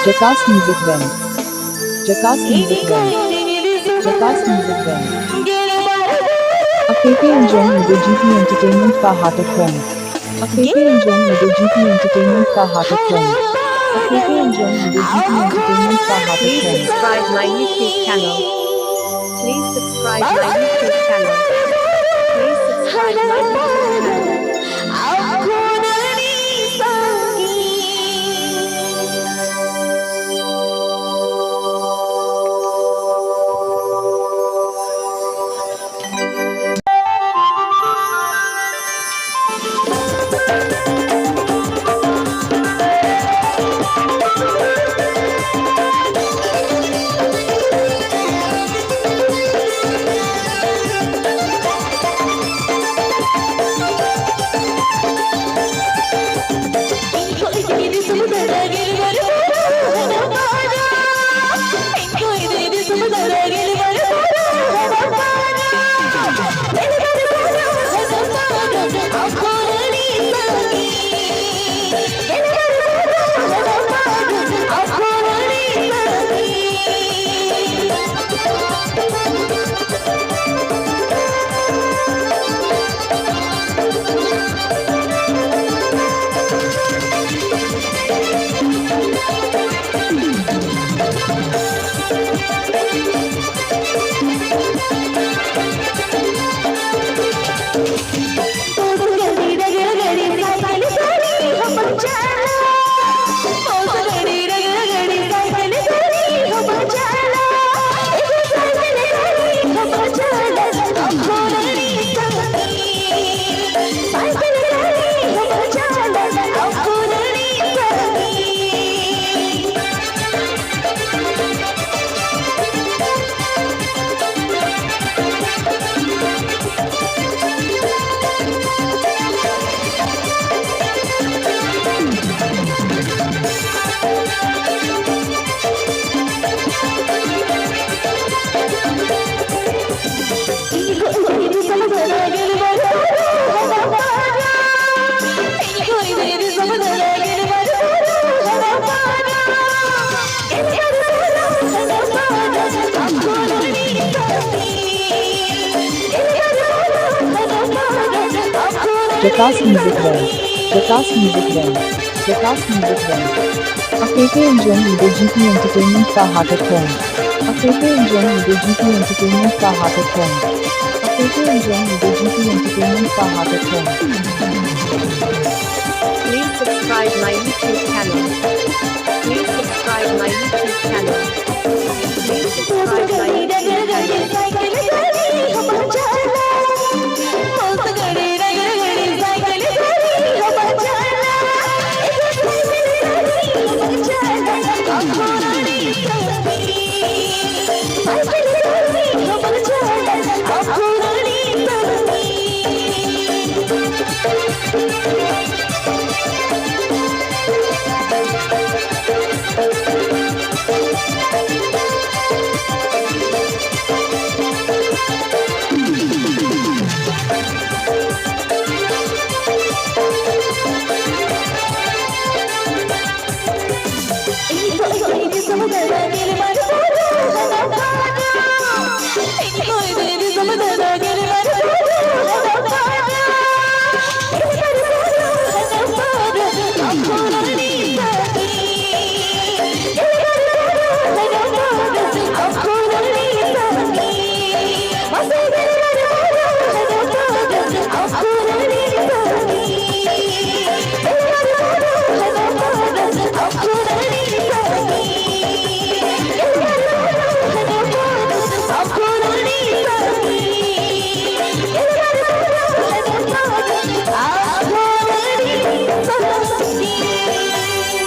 JHAKAS Music Band. JHAKAS Music Band. JHAKAS Music Band. Akepe enjoying with the GP Entertainment का हाथ phone. Akepe enjoying with the GP Entertainment का हाथ phone. Akepe enjoying with the GP Entertainment का हाथ Please phone. subscribe my YouTube channel. Please subscribe my YouTube channel. Please subscribe my YouTube channel. JHAKAS Music Band. JHAKAS Music Band. JHAKAS Music Band. Akepe enjoying with the GP Entertainment का हाथ phone. Akepe enjoying with the GP Entertainment का हाथ phone. Akepe enjoying with the GP Entertainment का हाथ phone. Please subscribe my YouTube channel.